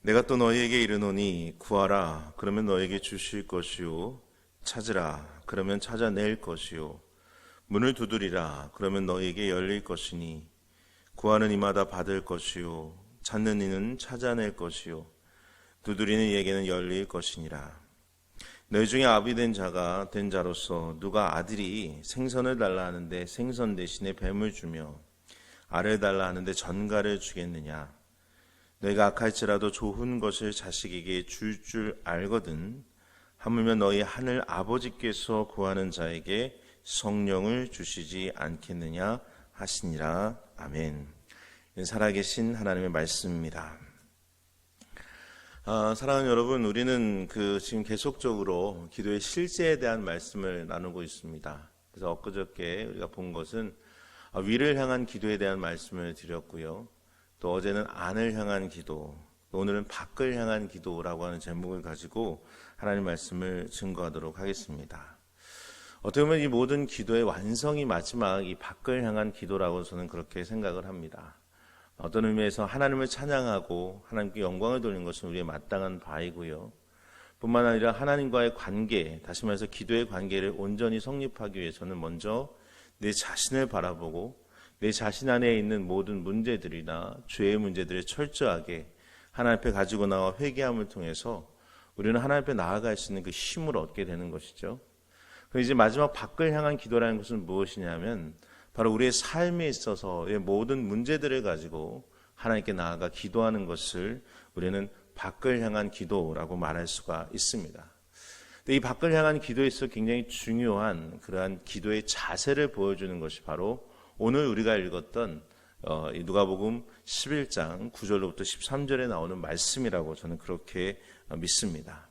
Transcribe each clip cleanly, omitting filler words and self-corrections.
내가 또 너희에게 이르노니 구하라 그러면 너희에게 주실 것이요 찾으라 그러면 찾아낼 것이요 문을 두드리라 그러면 너희에게 열릴 것이니 구하는 이마다 받을 것이요 찾는 이는 찾아낼 것이요 두드리는 이에게는 열릴 것이니라. 너희 중에 아비 된 자가 된 자로서 누가 아들이 생선을 달라 하는데 생선 대신에 뱀을 주며 알을 달라 하는데 전갈을 주겠느냐. 너희가 악할지라도 좋은 것을 자식에게 줄 알거든 하물며 너희 하늘 아버지께서 구하는 자에게 성령을 주시지 않겠느냐 하시니라. 아멘. 살아계신 하나님의 말씀입니다. 사랑하는 여러분, 우리는 지금 계속적으로 기도의 실제에 대한 말씀을 나누고 있습니다. 그래서 엊그저께 우리가 본 것은 위를 향한 기도에 대한 말씀을 드렸고요. 또 어제는 안을 향한 기도, 오늘은 밖을 향한 기도라고 하는 제목을 가지고 하나님 말씀을 증거하도록 하겠습니다. 어떻게 보면 이 모든 기도의 완성이 마지막 이 밖을 향한 기도라고 저는 그렇게 생각을 합니다. 어떤 의미에서 하나님을 찬양하고 하나님께 영광을 돌리는 것은 우리의 마땅한 바이고요. 뿐만 아니라 하나님과의 관계, 다시 말해서 기도의 관계를 온전히 성립하기 위해서는 먼저 내 자신을 바라보고 내 자신 안에 있는 모든 문제들이나 죄의 문제들을 철저하게 하나님 앞에 가지고 나와 회개함을 통해서 우리는 하나님 앞에 나아갈 수 있는 그 힘을 얻게 되는 것이죠. 그럼 이제 마지막 밖을 향한 기도라는 것은 무엇이냐면 바로 우리의 삶에 있어서의 모든 문제들을 가지고 하나님께 나아가 기도하는 것을 우리는 밖을 향한 기도라고 말할 수가 있습니다. 근데 이 밖을 향한 기도에 있어 굉장히 중요한 그러한 기도의 자세를 보여주는 것이 바로 오늘 우리가 읽었던 누가복음 11장 9절로부터 13절에 나오는 말씀이라고 저는 그렇게 믿습니다.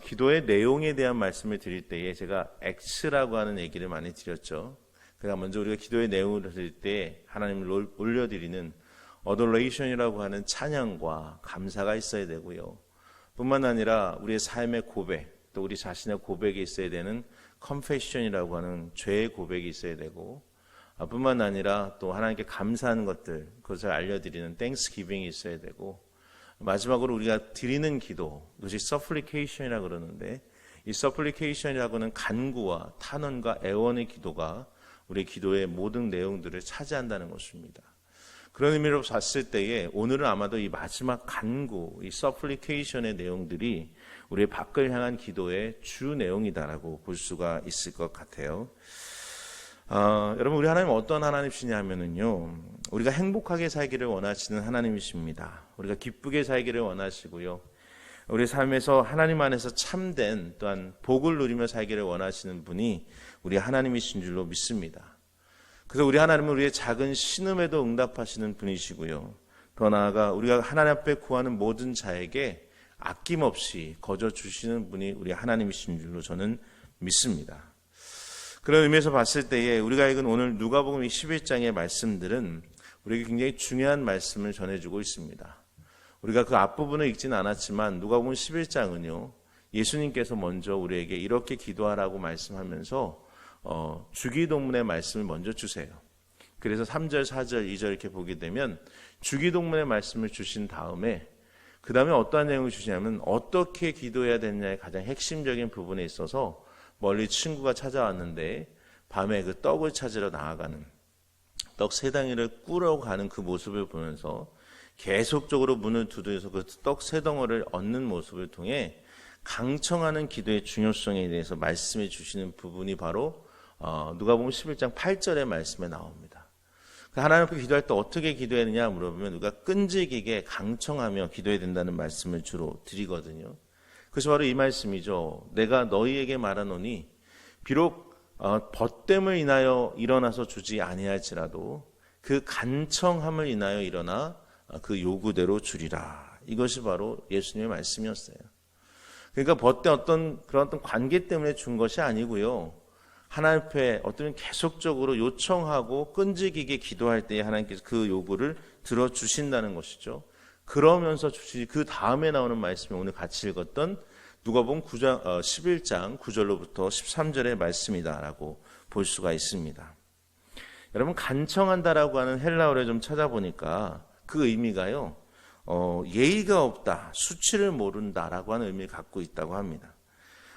기도의 내용에 대한 말씀을 드릴 때에 제가 X라고 하는 얘기를 많이 드렸죠. 그러니까 먼저 우리가 기도의 내용을 드릴 때 하나님을 올려드리는 어도레이션이라고 하는 찬양과 감사가 있어야 되고요. 뿐만 아니라 우리의 삶의 고백, 또 우리 자신의 고백이 있어야 되는 컨페션이라고 하는 죄의 고백이 있어야 되고, 뿐만 아니라 또 하나님께 감사하는 것들, 그것을 알려드리는 땡스기빙이 있어야 되고, 마지막으로 우리가 드리는 기도, 그것이 서플리케이션이라고 그러는데, 이 서플리케이션이라고는 간구와 탄원과 애원의 기도가 우리 기도의 모든 내용들을 차지한다는 것입니다. 그런 의미로 봤을 때에 오늘은 아마도 이 마지막 간구, 이 서플리케이션의 내용들이 우리의 밖을 향한 기도의 주 내용이다라고 볼 수가 있을 것 같아요. 여러분, 우리 하나님 어떤 하나님이시냐 하면은요, 우리가 행복하게 살기를 원하시는 하나님이십니다. 우리가 기쁘게 살기를 원하시고요. 우리 삶에서 하나님 안에서 참된 또한 복을 누리며 살기를 원하시는 분이 우리 하나님이신 줄로 믿습니다. 그래서 우리 하나님은 우리의 작은 신음에도 응답하시는 분이시고요. 더 나아가 우리가 하나님 앞에 구하는 모든 자에게 아낌없이 거저 주시는 분이 우리 하나님이신 줄로 저는 믿습니다. 그런 의미에서 봤을 때에 우리가 읽은 오늘 누가복음 11장의 말씀들은 우리에게 굉장히 중요한 말씀을 전해주고 있습니다. 우리가 그 앞부분을 읽지는 않았지만 누가복음 11장은요, 예수님께서 먼저 우리에게 이렇게 기도하라고 말씀하면서 주기도문의 말씀을 먼저 주세요. 그래서 3절, 4절, 2절 이렇게 보게 되면 주기도문의 말씀을 주신 다음에 그 다음에 어떠한 내용을 주시냐면 어떻게 기도해야 되느냐의 가장 핵심적인 부분에 있어서 멀리 친구가 찾아왔는데 밤에 그 떡을 찾으러 나아가는 떡 세 덩이를 꾸러 가는 그 모습을 보면서 계속적으로 문을 두드려서 그 떡 세 덩어리를 얻는 모습을 통해 강청하는 기도의 중요성에 대해서 말씀해 주시는 부분이 바로 누가복음 11장 8절의 말씀에 나옵니다. 하나님 앞에 기도할 때 어떻게 기도해야 되냐 물어보면 우리가 끈질기게 강청하며 기도해야 된다는 말씀을 주로 드리거든요. 그것이 바로 이 말씀이죠. 내가 너희에게 말하노니 비록 벗됨을 인하여 일어나서 주지 아니할지라도 그 간청함을 인하여 일어나 그 요구대로 주리라. 이것이 바로 예수님의 말씀이었어요. 그러니까 벗된 그런 어떤 관계 때문에 준 것이 아니고요. 하나님 앞에 어떤 계속적으로 요청하고 끈질기게 기도할 때 하나님께서 그 요구를 들어주신다는 것이죠. 그러면서 주시 그 다음에 나오는 말씀이 오늘 같이 읽었던 누가복음 11장 9절로부터 13절의 말씀이다라고 볼 수가 있습니다. 여러분, 간청한다라고 하는 헬라어를 좀 찾아보니까 그 의미가요, 예의가 없다, 수치를 모른다라고 하는 의미를 갖고 있다고 합니다.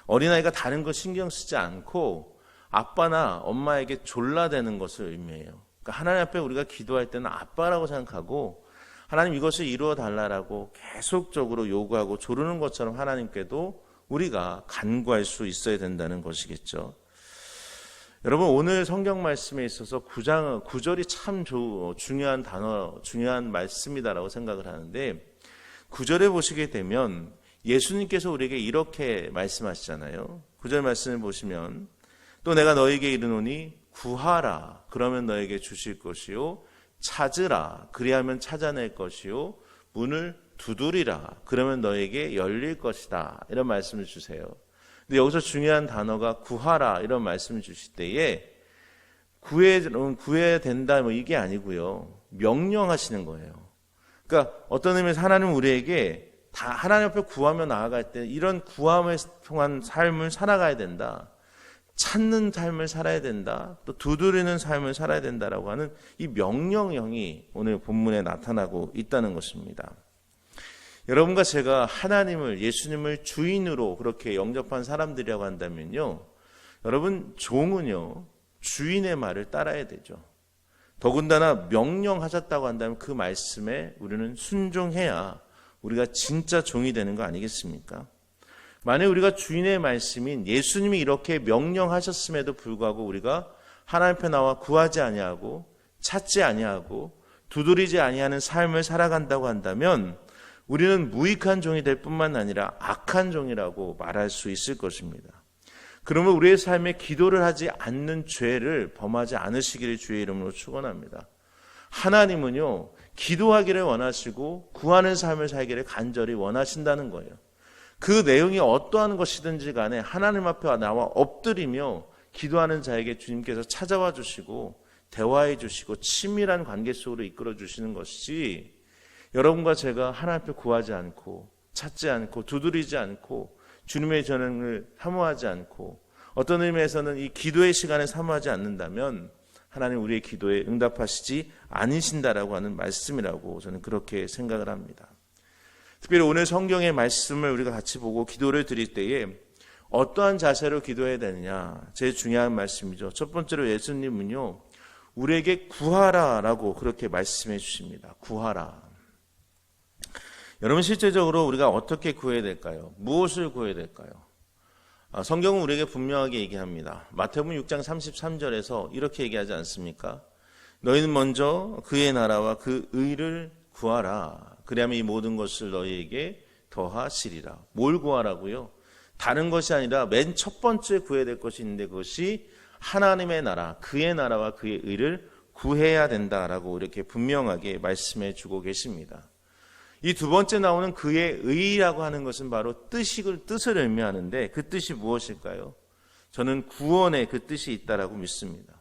어린아이가 다른 거 신경 쓰지 않고 아빠나 엄마에게 졸라대는 것을 의미해요. 그러니까 하나님 앞에 우리가 기도할 때는 아빠라고 생각하고 하나님 이것을 이루어 달라고 계속적으로 요구하고 조르는 것처럼 하나님께도 우리가 간구할 수 있어야 된다는 것이겠죠. 여러분, 오늘 성경 말씀에 있어서 9절이 참 중요한 단어, 중요한 말씀이다라고 생각을 하는데 9절에 보시게 되면 예수님께서 우리에게 이렇게 말씀하시잖아요. 9절 말씀을 보시면 또 내가 너에게 이르노니 구하라 그러면 너에게 주실 것이요 찾으라 그리하면 찾아낼 것이요 문을 두드리라 그러면 너에게 열릴 것이다 이런 말씀을 주세요. 근데 여기서 중요한 단어가 구하라 이런 말씀을 주실 때에 구해야 된다 뭐 이게 아니고요. 명령하시는 거예요. 그러니까 어떤 의미에서 하나님은 우리에게 다 하나님 앞에 구하며 나아갈 때 이런 구함을 통한 삶을 살아가야 된다. 찾는 삶을 살아야 된다. 또 두드리는 삶을 살아야 된다라고 하는 이 명령형이 오늘 본문에 나타나고 있다는 것입니다. 여러분과 제가 하나님을, 예수님을 주인으로 그렇게 영접한 사람들이라고 한다면요. 여러분, 종은요, 주인의 말을 따라야 되죠. 더군다나 명령하셨다고 한다면 그 말씀에 우리는 순종해야 우리가 진짜 종이 되는 거 아니겠습니까? 만약 우리가 주인의 말씀인 예수님이 이렇게 명령하셨음에도 불구하고 우리가 하나님 앞에 나와 구하지 아니하고 찾지 아니하고 두드리지 아니하는 삶을 살아간다고 한다면 우리는 무익한 종이 될 뿐만 아니라 악한 종이라고 말할 수 있을 것입니다. 그러면 우리의 삶에 기도를 하지 않는 죄를 범하지 않으시기를 주의 이름으로 축원합니다. 하나님은요, 기도하기를 원하시고 구하는 삶을 살기를 간절히 원하신다는 거예요. 그 내용이 어떠한 것이든지 간에 하나님 앞에 나와 엎드리며 기도하는 자에게 주님께서 찾아와 주시고 대화해 주시고 친밀한 관계 속으로 이끌어 주시는 것이지 여러분과 제가 하나님 앞에 구하지 않고 찾지 않고 두드리지 않고 주님의 전능을 사모하지 않고 어떤 의미에서는 이 기도의 시간을 사모하지 않는다면 하나님 우리의 기도에 응답하시지 않으신다라고 하는 말씀이라고 저는 그렇게 생각을 합니다. 특별히 오늘 성경의 말씀을 우리가 같이 보고 기도를 드릴 때에 어떠한 자세로 기도해야 되느냐 제일 중요한 말씀이죠. 첫 번째로 예수님은요 우리에게 구하라라고 그렇게 말씀해 주십니다. 구하라. 여러분 실제적으로 우리가 어떻게 구해야 될까요? 무엇을 구해야 될까요? 성경은 우리에게 분명하게 얘기합니다. 마태복음 6장 33절에서 이렇게 얘기하지 않습니까? 너희는 먼저 그의 나라와 그 의를 구하라. 그리하면 이 모든 것을 너희에게 더하시리라. 뭘 구하라고요? 다른 것이 아니라 맨 첫 번째 구해야 될 것이 있는데 그것이 하나님의 나라, 그의 나라와 그의 의를 구해야 된다라고 이렇게 분명하게 말씀해 주고 계십니다. 이 두 번째 나오는 그의 의라고 하는 것은 바로 뜻을 의미하는데 그 뜻이 무엇일까요? 저는 구원의 그 뜻이 있다라고 믿습니다.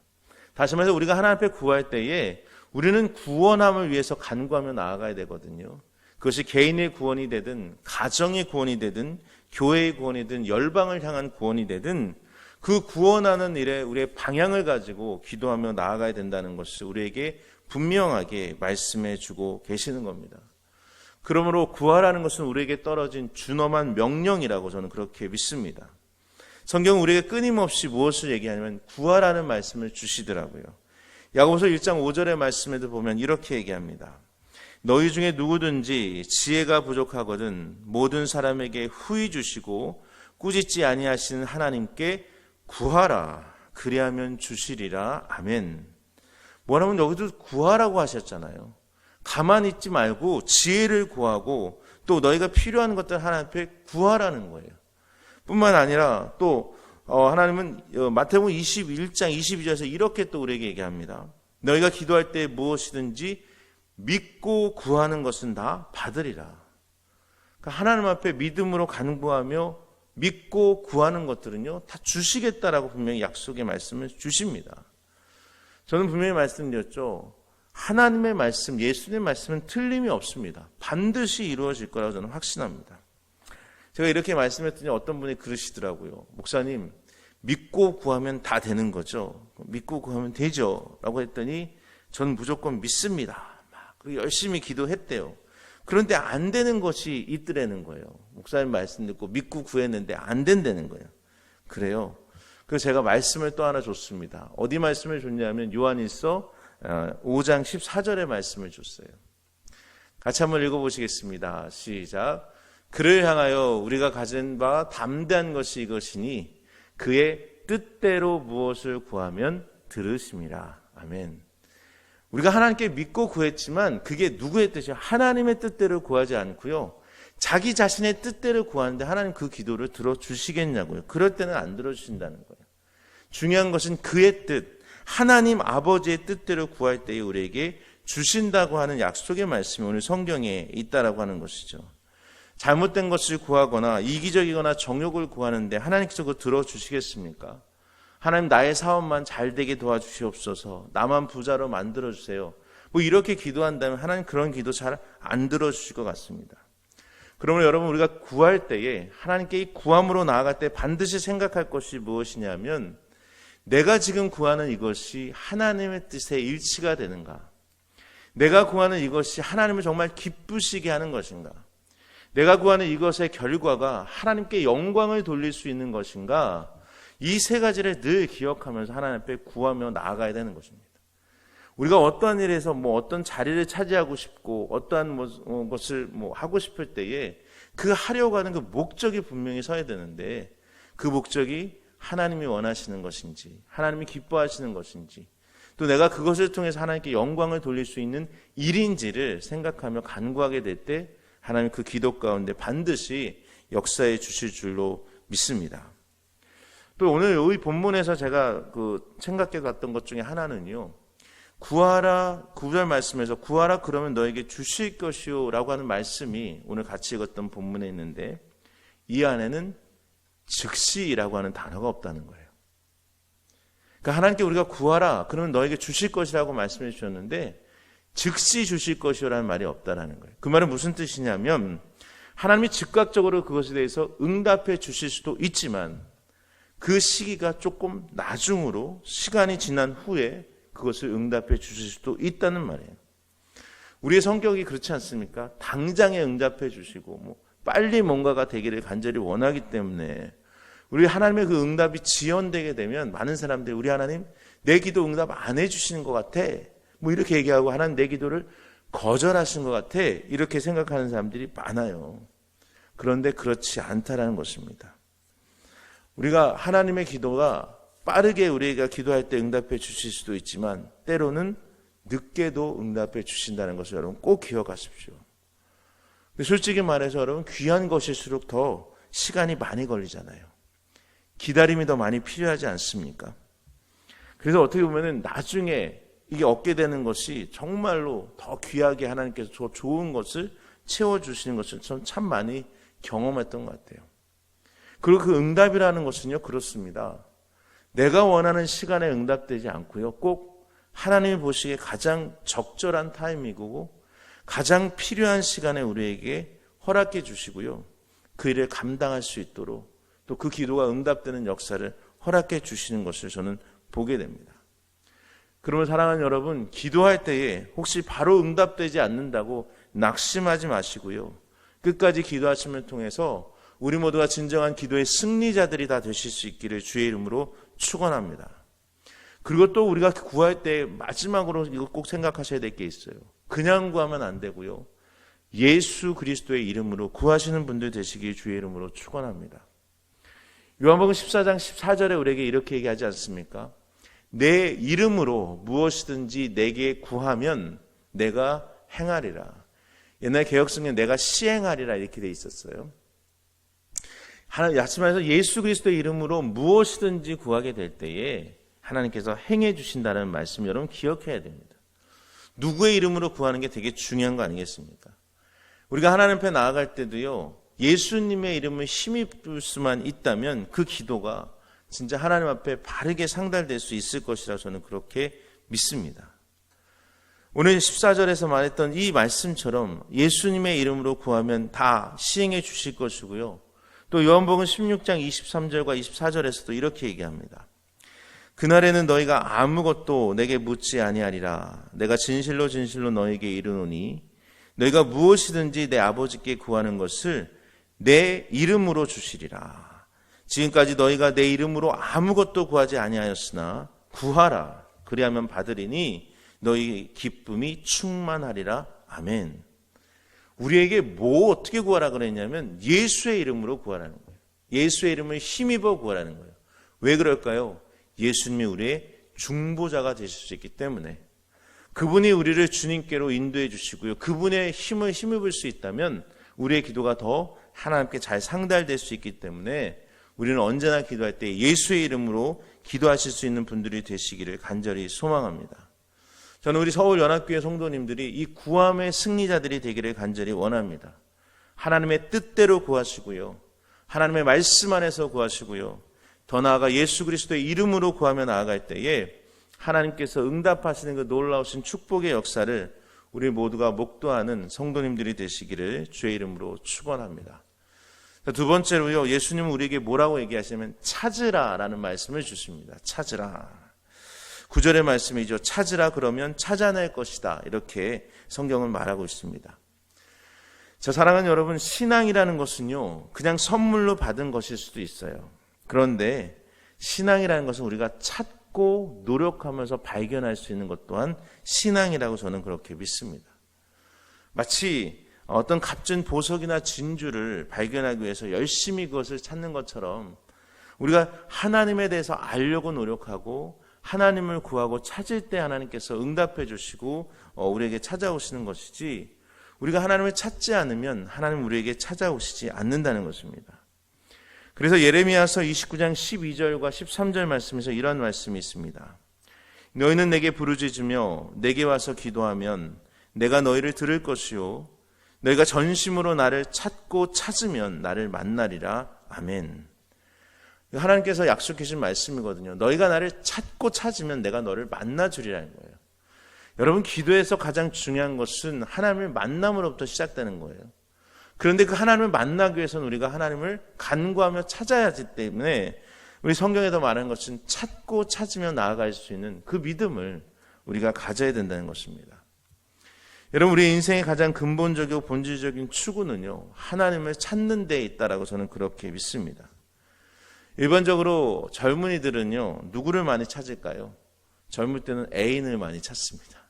다시 말해서 우리가 하나님 앞에 구할 때에 우리는 구원함을 위해서 간구하며 나아가야 되거든요. 그것이 개인의 구원이 되든 가정의 구원이 되든 교회의 구원이든 열방을 향한 구원이 되든 그 구원하는 일에 우리의 방향을 가지고 기도하며 나아가야 된다는 것을 우리에게 분명하게 말씀해 주고 계시는 겁니다. 그러므로 구하라는 것은 우리에게 떨어진 준엄한 명령이라고 저는 그렇게 믿습니다. 성경은 우리에게 끊임없이 무엇을 얘기하냐면 구하라는 말씀을 주시더라고요. 야고보서 1장 5절의 말씀에도 보면 이렇게 얘기합니다. 너희 중에 누구든지 지혜가 부족하거든 모든 사람에게 후히 주시고 꾸짖지 아니하시는 하나님께 구하라. 그리하면 주시리라. 아멘. 뭐라면 여기도 구하라고 하셨잖아요. 가만히 있지 말고 지혜를 구하고 또 너희가 필요한 것들 하나님 앞에 구하라는 거예요. 뿐만 아니라 또 하나님은 마태복음 21장 22절에서 이렇게 또 우리에게 얘기합니다. 너희가 기도할 때 무엇이든지 믿고 구하는 것은 다 받으리라. 그러니까 하나님 앞에 믿음으로 간구하며 믿고 구하는 것들은요 다 주시겠다라고 분명히 약속의 말씀을 주십니다. 저는 분명히 말씀드렸죠. 하나님의 말씀, 예수님의 말씀은 틀림이 없습니다. 반드시 이루어질 거라고 저는 확신합니다. 제가 이렇게 말씀했더니 어떤 분이 그러시더라고요. 목사님, 믿고 구하면 다 되는 거죠? 믿고 구하면 되죠? 라고 했더니 저는 무조건 믿습니다. 그리고 열심히 기도했대요. 그런데 안 되는 것이 있더라는 거예요. 목사님 말씀 듣고 믿고 구했는데 안 된다는 거예요. 그래요. 그래서 제가 말씀을 또 하나 줬습니다. 어디 말씀을 줬냐면 요한일서 5장 14절의 말씀을 줬어요. 같이 한번 읽어보시겠습니다. 시작. 그를 향하여 우리가 가진 바 담대한 것이 이것이니 그의 뜻대로 무엇을 구하면 들으심이라. 아멘. 우리가 하나님께 믿고 구했지만 그게 누구의 뜻이요? 하나님의 뜻대로 구하지 않고요. 자기 자신의 뜻대로 구하는데 하나님 그 기도를 들어주시겠냐고요. 그럴 때는 안 들어주신다는 거예요. 중요한 것은 그의 뜻, 하나님 아버지의 뜻대로 구할 때에 우리에게 주신다고 하는 약속의 말씀이 오늘 성경에 있다라고 하는 것이죠. 잘못된 것을 구하거나 이기적이거나 정욕을 구하는데 하나님께서 그거 들어주시겠습니까? 하나님 나의 사업만 잘 되게 도와주시옵소서. 나만 부자로 만들어주세요. 뭐 이렇게 기도한다면 하나님 그런 기도 잘 안 들어주실 것 같습니다. 그러면 여러분 우리가 구할 때에 하나님께 이 구함으로 나아갈 때 반드시 생각할 것이 무엇이냐면 내가 지금 구하는 이것이 하나님의 뜻에 일치가 되는가? 내가 구하는 이것이 하나님을 정말 기쁘시게 하는 것인가? 내가 구하는 이것의 결과가 하나님께 영광을 돌릴 수 있는 것인가? 이 세 가지를 늘 기억하면서 하나님 앞에 구하며 나아가야 되는 것입니다. 우리가 어떠한 일에서 어떤 자리를 차지하고 싶고 어떠한 것을 하고 싶을 때에 그 하려고 하는 그 목적이 분명히 서야 되는데 그 목적이 하나님이 원하시는 것인지 하나님이 기뻐하시는 것인지 또 내가 그것을 통해서 하나님께 영광을 돌릴 수 있는 일인지를 생각하며 간구하게 될 때 하나님 그 기도 가운데 반드시 역사해 주실 줄로 믿습니다. 또 오늘 이 본문에서 제가 생각해 봤던 것 중에 하나는요. 구하라, 9절 말씀에서 구하라 그러면 너에게 주실 것이요 라고 하는 말씀이 오늘 같이 읽었던 본문에 있는데 이 안에는 즉시라고 하는 단어가 없다는 거예요. 그러니까 하나님께 우리가 구하라 그러면 너에게 주실 것이라고 말씀해 주셨는데 즉시 주실 것이요라는 말이 없다라는 거예요. 그 말은 무슨 뜻이냐면 하나님이 즉각적으로 그것에 대해서 응답해 주실 수도 있지만 그 시기가 조금 나중으로 시간이 지난 후에 그것을 응답해 주실 수도 있다는 말이에요. 우리의 성격이 그렇지 않습니까? 당장에 응답해 주시고 빨리 뭔가가 되기를 간절히 원하기 때문에 우리 하나님의 그 응답이 지연되게 되면 많은 사람들이 우리 하나님 내 기도 응답 안 해주시는 것 같아 이렇게 얘기하고 하나님 내 기도를 거절하신 것 같아 이렇게 생각하는 사람들이 많아요. 그런데 그렇지 않다라는 것입니다. 우리가 하나님의 기도가 빠르게 우리가 기도할 때 응답해 주실 수도 있지만 때로는 늦게도 응답해 주신다는 것을 여러분 꼭 기억하십시오. 솔직히 말해서 여러분 귀한 것일수록 더 시간이 많이 걸리잖아요. 기다림이 더 많이 필요하지 않습니까? 그래서 어떻게 보면 나중에 이게 얻게 되는 것이 정말로 더 귀하게 하나님께서 더 좋은 것을 채워주시는 것을 저는 참 많이 경험했던 것 같아요. 그리고 그 응답이라는 것은요 그렇습니다. 내가 원하는 시간에 응답되지 않고요. 꼭 하나님이 보시기에 가장 적절한 타이밍이고 가장 필요한 시간에 우리에게 허락해 주시고요. 그 일을 감당할 수 있도록 또 그 기도가 응답되는 역사를 허락해 주시는 것을 저는 보게 됩니다. 그러면 사랑하는 여러분, 기도할 때에 혹시 바로 응답되지 않는다고 낙심하지 마시고요. 끝까지 기도하심을 통해서 우리 모두가 진정한 기도의 승리자들이 다 되실 수 있기를 주의 이름으로 축원합니다. 그리고 또 우리가 구할 때 마지막으로 이거 꼭 생각하셔야 될 게 있어요. 그냥 구하면 안 되고요. 예수 그리스도의 이름으로 구하시는 분들 되시길 주의 이름으로 축원합니다. 요한복음 14장 14절에 우리에게 이렇게 얘기하지 않습니까? 내 이름으로 무엇이든지 내게 구하면 내가 행하리라. 옛날 개혁성경에 내가 시행하리라 이렇게 돼 있었어요. 말해서 예수 그리스도의 이름으로 무엇이든지 구하게 될 때에 하나님께서 행해 주신다는 말씀 여러분 기억해야 됩니다. 누구의 이름으로 구하는 게 되게 중요한 거 아니겠습니까? 우리가 하나님 앞에 나아갈 때도요. 예수님의 이름을 힘입을 수만 있다면 그 기도가 진짜 하나님 앞에 바르게 상달될 수 있을 것이라 저는 그렇게 믿습니다. 오늘 14절에서 말했던 이 말씀처럼 예수님의 이름으로 구하면 다 시행해 주실 것이고요. 또 요한복음 16장 23절과 24절에서도 이렇게 얘기합니다. 그날에는 너희가 아무것도 내게 묻지 아니하리라. 내가 진실로 진실로 너희에게 이르노니 너희가 무엇이든지 내 아버지께 구하는 것을 내 이름으로 주시리라. 지금까지 너희가 내 이름으로 아무것도 구하지 아니하였으나 구하라. 그리하면 받으리니 너희 기쁨이 충만하리라. 아멘. 우리에게 뭐 어떻게 구하라 그랬냐면 예수의 이름으로 구하라는 거예요. 예수의 이름을 힘입어 구하라는 거예요. 왜 그럴까요? 예수님이 우리의 중보자가 되실 수 있기 때문에, 그분이 우리를 주님께로 인도해 주시고요, 그분의 힘을 힘입을 수 있다면 우리의 기도가 더 하나님께 잘 상달될 수 있기 때문에 우리는 언제나 기도할 때 예수의 이름으로 기도하실 수 있는 분들이 되시기를 간절히 소망합니다. 저는 우리 서울연합교회 성도님들이 이 구함의 승리자들이 되기를 간절히 원합니다. 하나님의 뜻대로 구하시고요, 하나님의 말씀 안에서 구하시고요, 더 나아가 예수 그리스도의 이름으로 구하며 나아갈 때에 하나님께서 응답하시는 그 놀라우신 축복의 역사를 우리 모두가 목도하는 성도님들이 되시기를 주의 이름으로 축원합니다. 두 번째로요, 예수님은 우리에게 뭐라고 얘기하시냐면 찾으라라는 말씀을 주십니다. 찾으라. 9절의 말씀이죠. 찾으라 그러면 찾아낼 것이다. 이렇게 성경은 말하고 있습니다. 자, 사랑하는 여러분, 신앙이라는 것은요, 그냥 선물로 받은 것일 수도 있어요. 그런데 신앙이라는 것은 우리가 찾고 노력하면서 발견할 수 있는 것 또한 신앙이라고 저는 그렇게 믿습니다. 마치 어떤 값진 보석이나 진주를 발견하기 위해서 열심히 그것을 찾는 것처럼 우리가 하나님에 대해서 알려고 노력하고 하나님을 구하고 찾을 때 하나님께서 응답해 주시고 우리에게 찾아오시는 것이지, 우리가 하나님을 찾지 않으면 하나님 우리에게 찾아오시지 않는다는 것입니다. 그래서 예레미야서 29장 12절과 13절 말씀에서 이런 말씀이 있습니다. 너희는 내게 부르짖으며 내게 와서 기도하면 내가 너희를 들을 것이요 너희가 전심으로 나를 찾고 찾으면 나를 만나리라. 아멘. 하나님께서 약속해 주신 말씀이거든요. 너희가 나를 찾고 찾으면 내가 너를 만나주리라는 거예요. 여러분, 기도에서 가장 중요한 것은 하나님을 만남으로부터 시작되는 거예요. 그런데 그 하나님을 만나기 위해서는 우리가 하나님을 간구하며 찾아야 하기 때문에 우리 성경에도 말하는 것은 찾고 찾으며 나아갈 수 있는 그 믿음을 우리가 가져야 된다는 것입니다. 여러분, 우리 인생의 가장 근본적이고 본질적인 추구는요, 하나님을 찾는 데에 있다라고 저는 그렇게 믿습니다. 일반적으로 젊은이들은요, 누구를 많이 찾을까요? 젊을 때는 애인을 많이 찾습니다.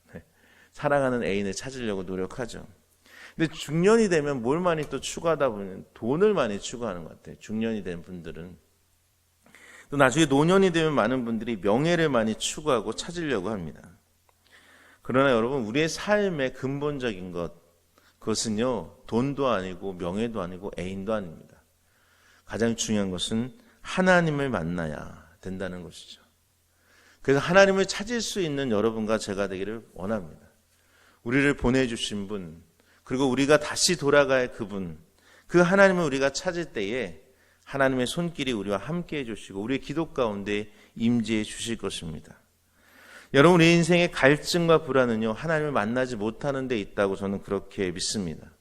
사랑하는 애인을 찾으려고 노력하죠. 근데 중년이 되면 뭘 많이 또 추구하다 보면 돈을 많이 추구하는 것 같아요. 중년이 된 분들은. 또 나중에 노년이 되면 많은 분들이 명예를 많이 추구하고 찾으려고 합니다. 그러나 여러분, 우리의 삶의 근본적인 것, 그것은요, 돈도 아니고 명예도 아니고 애인도 아닙니다. 가장 중요한 것은 하나님을 만나야 된다는 것이죠. 그래서 하나님을 찾을 수 있는 여러분과 제가 되기를 원합니다. 우리를 보내주신 분, 그리고 우리가 다시 돌아갈 그분, 그 하나님을 우리가 찾을 때에 하나님의 손길이 우리와 함께 해주시고 우리의 기도 가운데 임재해 주실 것입니다. 여러분, 우리 인생의 갈증과 불안은요, 하나님을 만나지 못하는 데 있다고 저는 그렇게 믿습니다.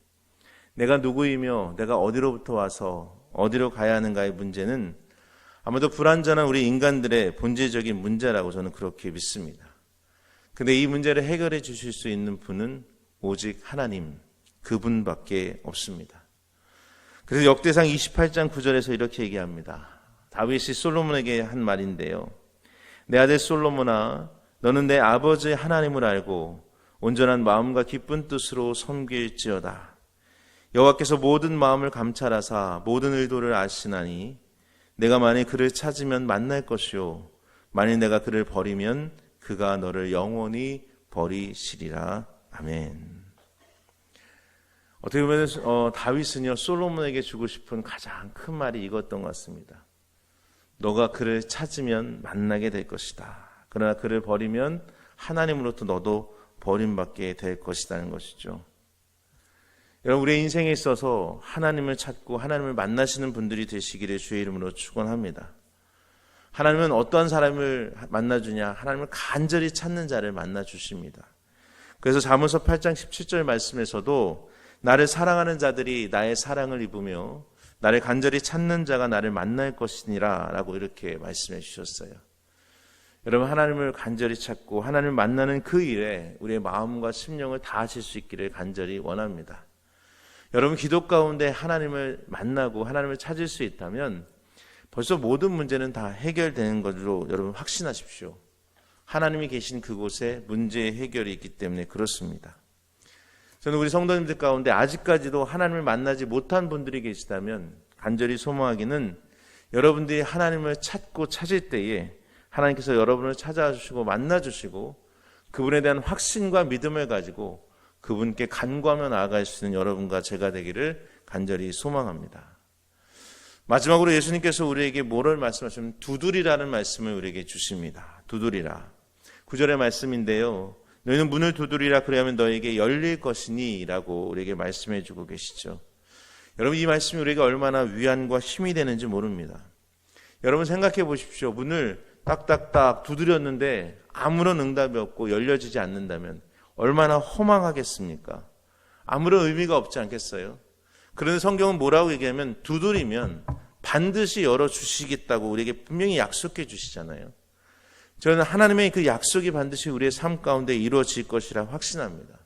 내가 누구이며 내가 어디로부터 와서 어디로 가야 하는가의 문제는 아마도 불완전한 우리 인간들의 본질적인 문제라고 저는 그렇게 믿습니다. 근데 이 문제를 해결해 주실 수 있는 분은 오직 하나님, 그분밖에 없습니다. 그래서 역대상 28장 9절에서 이렇게 얘기합니다. 다윗이 솔로몬에게 한 말인데요. 내 아들 솔로몬아, 너는 내 아버지 하나님을 알고 온전한 마음과 기쁜 뜻으로 섬길지어다. 여호와께서 모든 마음을 감찰하사 모든 의도를 아시나니 내가 만일 그를 찾으면 만날 것이요 만일 내가 그를 버리면 그가 너를 영원히 버리시리라. 아멘. 어떻게 보면 다윗은요, 솔로몬에게 주고 싶은 가장 큰 말이 이것던 것 같습니다. 너가 그를 찾으면 만나게 될 것이다. 그러나 그를 버리면 하나님으로부터 너도 버림받게 될 것이라는 것이죠. 여러분, 우리의 인생에 있어서 하나님을 찾고 하나님을 만나시는 분들이 되시기를 주의 이름으로 축원합니다. 하나님은 어떠한 사람을 만나주냐? 하나님을 간절히 찾는 자를 만나주십니다. 그래서 잠언서 8장 17절 말씀에서도 나를 사랑하는 자들이 나의 사랑을 입으며 나를 간절히 찾는 자가 나를 만날 것이니라 라고 이렇게 말씀해 주셨어요. 여러분, 하나님을 간절히 찾고 하나님을 만나는 그 일에 우리의 마음과 심령을 다하실 수 있기를 간절히 원합니다. 여러분, 기도 가운데 하나님을 만나고 하나님을 찾을 수 있다면 벌써 모든 문제는 다 해결되는 것으로 여러분 확신하십시오. 하나님이 계신 그곳에 문제의 해결이 있기 때문에 그렇습니다. 저는 우리 성도님들 가운데 아직까지도 하나님을 만나지 못한 분들이 계시다면 간절히 소망하기는 여러분들이 하나님을 찾고 찾을 때에 하나님께서 여러분을 찾아주시고 만나주시고 그분에 대한 확신과 믿음을 가지고 그분께 간구하며 나아갈 수 있는 여러분과 제가 되기를 간절히 소망합니다. 마지막으로 예수님께서 우리에게 뭐를 말씀하시면 두드리라는 말씀을 우리에게 주십니다. 두드리라. 9절의 말씀인데요. 너희는 문을 두드리라 그리하면 너에게 열릴 것이니 라고 우리에게 말씀해 주고 계시죠. 여러분, 이 말씀이 우리에게 얼마나 위안과 힘이 되는지 모릅니다. 여러분 생각해 보십시오. 문을 딱딱딱 두드렸는데 아무런 응답이 없고 열려지지 않는다면 얼마나 허망하겠습니까? 아무런 의미가 없지 않겠어요? 그런데 성경은 뭐라고 얘기하면 두드리면 반드시 열어주시겠다고 우리에게 분명히 약속해 주시잖아요. 저는 하나님의 그 약속이 반드시 우리의 삶 가운데 이루어질 것이라 확신합니다.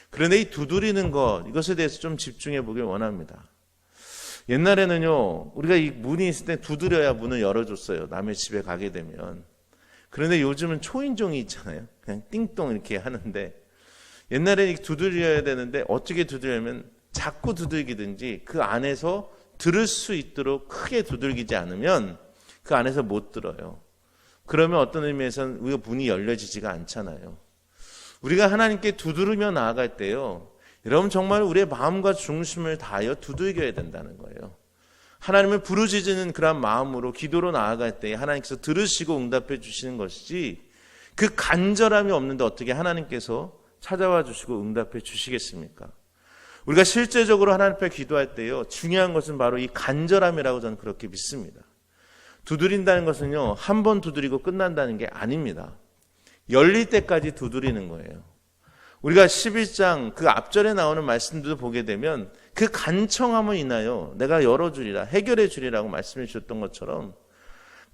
그런데 이 두드리는 것, 이것에 대해서 좀 집중해 보길 원합니다. 옛날에는요, 우리가 이 문이 있을 때 두드려야 문을 열어줬어요. 남의 집에 가게 되면. 그런데 요즘은 초인종이 있잖아요. 그냥 띵동 이렇게 하는데, 옛날에는 두드려야 되는데 어떻게 두드리냐면 자꾸 두들기든지 그 안에서 들을 수 있도록 크게 두들기지 않으면 그 안에서 못 들어요. 그러면 어떤 의미에서는 우리가 문이 열려지지가 않잖아요. 우리가 하나님께 두드리며 나아갈 때요, 여러분 정말 우리의 마음과 중심을 다하여 두들겨야 된다는 거예요. 하나님을 부르짖는 그런 마음으로 기도로 나아갈 때 하나님께서 들으시고 응답해 주시는 것이지, 그 간절함이 없는데 어떻게 하나님께서 찾아와 주시고 응답해 주시겠습니까? 우리가 실제적으로 하나님 앞에 기도할 때요, 중요한 것은 바로 이 간절함이라고 저는 그렇게 믿습니다. 두드린다는 것은요, 한 번 두드리고 끝난다는 게 아닙니다. 열릴 때까지 두드리는 거예요. 우리가 11장 그 앞절에 나오는 말씀들도 보게 되면 그 간청함을 인하여 내가 열어주리라, 해결해 주리라고 말씀해 주셨던 것처럼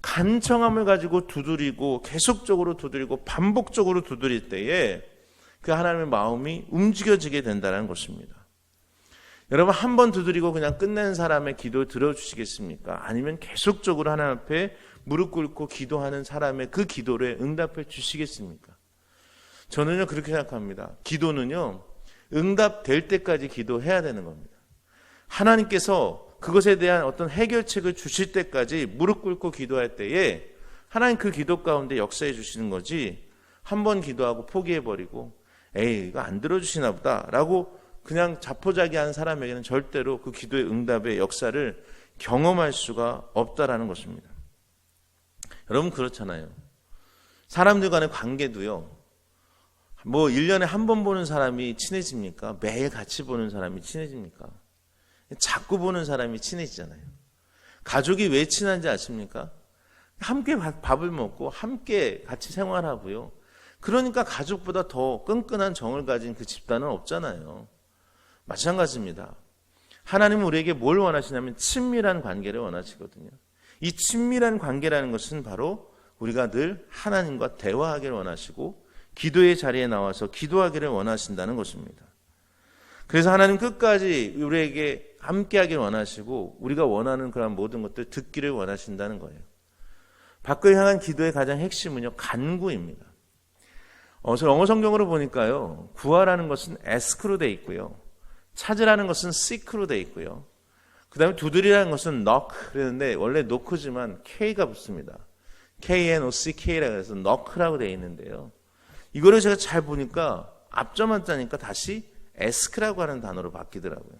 간청함을 가지고 두드리고 계속적으로 두드리고 반복적으로 두드릴 때에 그 하나님의 마음이 움직여지게 된다는 것입니다. 여러분, 한 번 두드리고 그냥 끝낸 사람의 기도 들어주시겠습니까? 아니면 계속적으로 하나님 앞에 무릎 꿇고 기도하는 사람의 그 기도를 응답해 주시겠습니까? 저는요 그렇게 생각합니다. 기도는요 응답될 때까지 기도해야 되는 겁니다. 하나님께서 그것에 대한 어떤 해결책을 주실 때까지 무릎 꿇고 기도할 때에 하나님 그 기도 가운데 역사해 주시는 거지, 한 번 기도하고 포기해버리고 에이 이거 안 들어주시나 보다 라고 그냥 자포자기한 사람에게는 절대로 그 기도의 응답의 역사를 경험할 수가 없다라는 것입니다. 여러분 그렇잖아요. 사람들 간의 관계도요, 뭐 1년에 한 번 보는 사람이 친해집니까? 매일 같이 보는 사람이 친해집니까? 자꾸 보는 사람이 친해지잖아요. 가족이 왜 친한지 아십니까? 함께 밥을 먹고 함께 같이 생활하고요. 그러니까 가족보다 더 끈끈한 정을 가진 그 집단은 없잖아요. 마찬가지입니다. 하나님은 우리에게 뭘 원하시냐면 친밀한 관계를 원하시거든요. 이 친밀한 관계라는 것은 바로 우리가 늘 하나님과 대화하기를 원하시고 기도의 자리에 나와서 기도하기를 원하신다는 것입니다. 그래서 하나님 끝까지 우리에게 함께하기를 원하시고 우리가 원하는 그런 모든 것들 듣기를 원하신다는 거예요. 밖을 향한 기도의 가장 핵심은요, 간구입니다. 저 영어 성경으로 보니까요, 구하라는 것은 ask로 돼 있고요, 찾으라는 것은 seek로 돼 있고요, 그 다음에 두드리라는 것은 knock 그랬는데 원래 knock지만 K가 붙습니다. K-N-O-C-K라고 해서 knock라고 돼 있는데요, 이거를 제가 잘 보니까 앞점만 짜니까 다시 ask라고 하는 단어로 바뀌더라고요.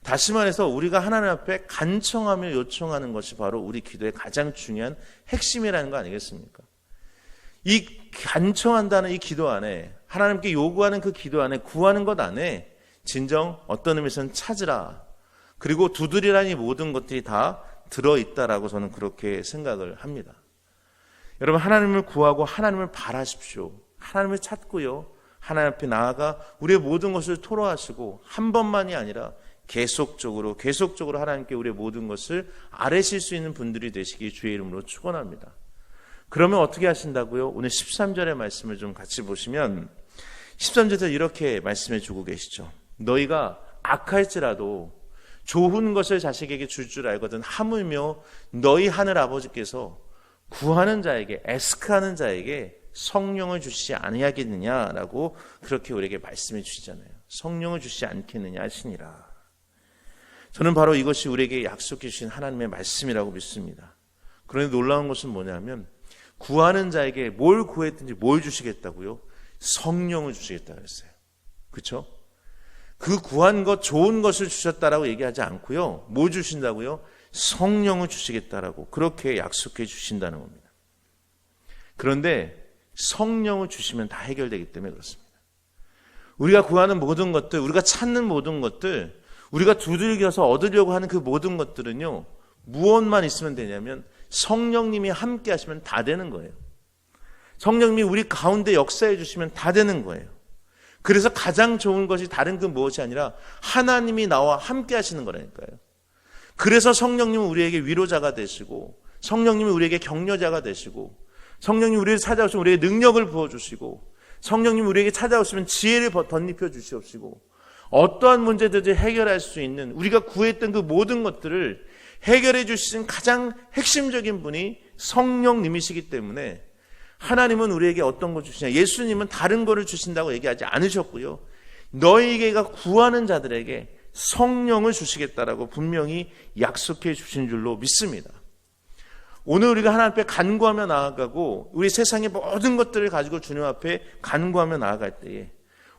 다시 말해서 우리가 하나님 앞에 간청하며 요청하는 것이 바로 우리 기도의 가장 중요한 핵심이라는 거 아니겠습니까? 이 간청한다는 이 기도 안에, 하나님께 요구하는 그 기도 안에, 구하는 것 안에 진정 어떤 의미에서는 찾으라, 그리고 두드리라는 이 모든 것들이 다 들어있다라고 저는 그렇게 생각을 합니다. 여러분, 하나님을 구하고 하나님을 바라십시오. 하나님을 찾고요, 하나님 앞에 나아가 우리의 모든 것을 토로하시고 한 번만이 아니라 계속적으로 하나님께 우리의 모든 것을 아뢰실 수 있는 분들이 되시기 주의 이름으로 축원합니다. 그러면 어떻게 하신다고요? 오늘 13절의 말씀을 좀 같이 보시면 13절에서 이렇게 말씀해 주고 계시죠. 너희가 악할지라도 좋은 것을 자식에게 줄 줄 알거든 하물며 너희 하늘 아버지께서 구하는 자에게, 애스크하는 자에게 성령을 주시지 아니하겠느냐라고 그렇게 우리에게 말씀해 주시잖아요. 성령을 주시지 않겠느냐 하시니라. 저는 바로 이것이 우리에게 약속해 주신 하나님의 말씀이라고 믿습니다. 그런데 놀라운 것은 뭐냐면 구하는 자에게 뭘 구했든지 뭘 주시겠다고요? 성령을 주시겠다고 했어요. 그렇죠? 그 구한 것, 좋은 것을 주셨다라고 얘기하지 않고요. 뭐 주신다고요? 성령을 주시겠다라고 그렇게 약속해 주신다는 겁니다. 그런데 성령을 주시면 다 해결되기 때문에 그렇습니다. 우리가 구하는 모든 것들, 우리가 찾는 모든 것들, 우리가 두들겨서 얻으려고 하는 그 모든 것들은요, 무엇만 있으면 되냐면 성령님이 함께 하시면 다 되는 거예요. 성령님이 우리 가운데 역사해 주시면 다 되는 거예요. 그래서 가장 좋은 것이 다른 그 무엇이 아니라 하나님이 나와 함께 하시는 거라니까요. 그래서 성령님은 우리에게 위로자가 되시고, 성령님이 우리에게 격려자가 되시고, 성령님이 우리를 찾아오시면 우리에게 능력을 부어주시고, 성령님이 우리에게 찾아오시면 지혜를 덧입혀 주시옵시고, 어떠한 문제든지 해결할 수 있는 우리가 구했던 그 모든 것들을 해결해 주시는 가장 핵심적인 분이 성령님이시기 때문에 하나님은 우리에게 어떤 것 주시냐, 예수님은 다른 거를 주신다고 얘기하지 않으셨고요. 너희가 구하는 자들에게 성령을 주시겠다라고 분명히 약속해 주신 줄로 믿습니다. 오늘 우리가 하나님 앞에 간구하며 나아가고 우리 세상의 모든 것들을 가지고 주님 앞에 간구하며 나아갈 때에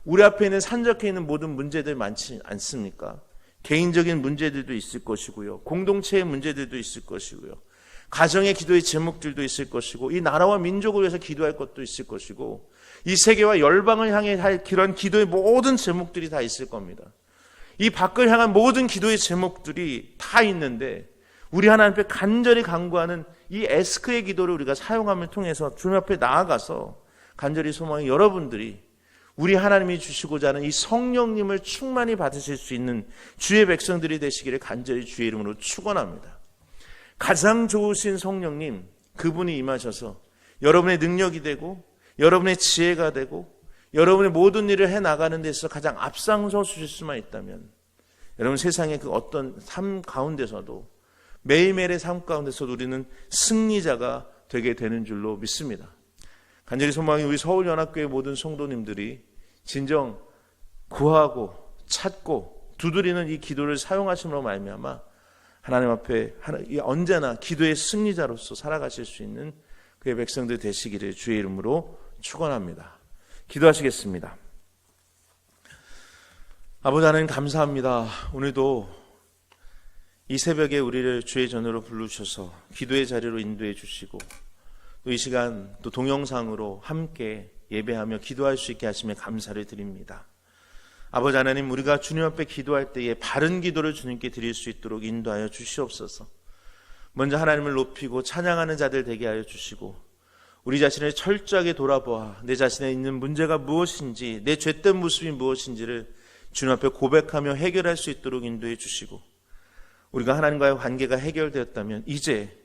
우리 앞에 있는 산적해 있는 모든 문제들 많지 않습니까? 개인적인 문제들도 있을 것이고요. 공동체의 문제들도 있을 것이고요. 가정의 기도의 제목들도 있을 것이고, 이 나라와 민족을 위해서 기도할 것도 있을 것이고, 이 세계와 열방을 향해 할 그런 기도의 모든 제목들이 다 있을 겁니다. 이 밖을 향한 모든 기도의 제목들이 다 있는데 우리 하나님 앞에 간절히 간구하는 이 에스크의 기도를 우리가 사용함을 통해서 주님 앞에 나아가서 간절히 소망이 여러분들이 우리 하나님이 주시고자 하는 이 성령님을 충만히 받으실 수 있는 주의 백성들이 되시기를 간절히 주의 이름으로 축원합니다. 가장 좋으신 성령님, 그분이 임하셔서 여러분의 능력이 되고 여러분의 지혜가 되고 여러분의 모든 일을 해나가는 데 있어서 가장 앞장서 주실 수만 있다면 여러분 세상의 그 어떤 삶 가운데서도 매일매일의 삶 가운데서도 우리는 승리자가 되게 되는 줄로 믿습니다. 간절히 소망이 우리 서울연합교회 모든 성도님들이 진정 구하고 찾고 두드리는 이 기도를 사용하심으로 말미암아 하나님 앞에 언제나 기도의 승리자로서 살아가실 수 있는 그의 백성들 되시기를 주의 이름으로 축원합니다. 기도하시겠습니다. 아버지 하나님 감사합니다. 오늘도 이 새벽에 우리를 주의 전으로 부르셔서 기도의 자리로 인도해 주시고 또 이 시간 또 동영상으로 함께 예배하며 기도할 수 있게 하시며 감사를 드립니다. 아버지 하나님, 우리가 주님 앞에 기도할 때에 바른 기도를 주님께 드릴 수 있도록 인도하여 주시옵소서. 먼저 하나님을 높이고 찬양하는 자들 되게 하여 주시고 우리 자신을 철저하게 돌아보아 내 자신에 있는 문제가 무엇인지, 내 죄된 모습이 무엇인지를 주님 앞에 고백하며 해결할 수 있도록 인도해 주시고, 우리가 하나님과의 관계가 해결되었다면 이제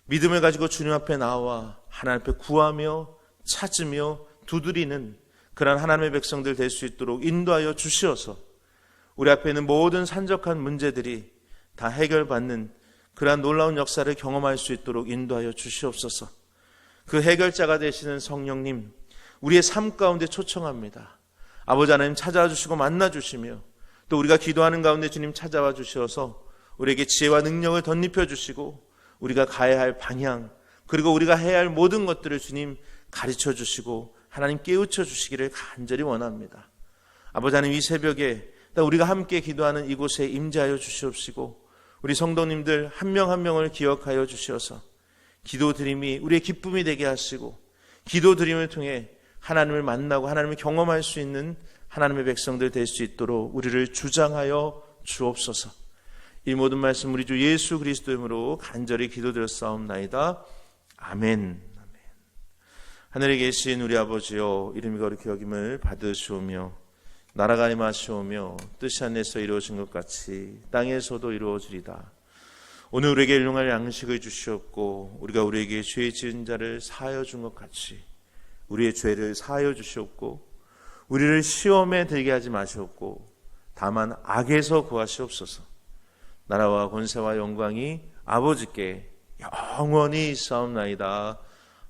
믿음을 가지고 주님 앞에 나와 하나님 앞에 구하며 찾으며 두드리는 그런 하나님의 백성들 될 수 있도록 인도하여 주시어서 우리 앞에 있는 모든 산적한 문제들이 다 해결받는 그러한 놀라운 역사를 경험할 수 있도록 인도하여 주시옵소서. 그 해결자가 되시는 성령님, 우리의 삶 가운데 초청합니다. 아버지 하나님 찾아와 주시고 만나 주시며 또 우리가 기도하는 가운데 주님 찾아와 주셔서 우리에게 지혜와 능력을 덧입혀 주시고 우리가 가야 할 방향, 그리고 우리가 해야 할 모든 것들을 주님 가르쳐 주시고 하나님 깨우쳐 주시기를 간절히 원합니다. 아버지 하나님, 이 새벽에 우리가 함께 기도하는 이곳에 임재하여 주시옵시고 우리 성도님들 한 명 한 명을 기억하여 주셔서 기도드림이 우리의 기쁨이 되게 하시고 기도드림을 통해 하나님을 만나고 하나님을 경험할 수 있는 하나님의 백성들 될 수 있도록 우리를 주장하여 주옵소서. 이 모든 말씀 우리 주 예수 그리스도 이름으로 간절히 기도드렸사옵나이다. 아멘. 하늘에 계신 우리 아버지여, 이름이 거룩히 여김을 받으시오며 나라가 임하시오며 뜻이 하늘에서 이루어진 것 같이 땅에서도 이루어지리다. 오늘 우리에게 일용할 양식을 주시옵고 우리가 우리에게 죄 지은 자를 사하여 준 것 같이 우리의 죄를 사하여 주시옵고 우리를 시험에 들게 하지 마시옵고 다만 악에서 구하시옵소서. 나라와 권세와 영광이 아버지께 영원히 있사옵나이다.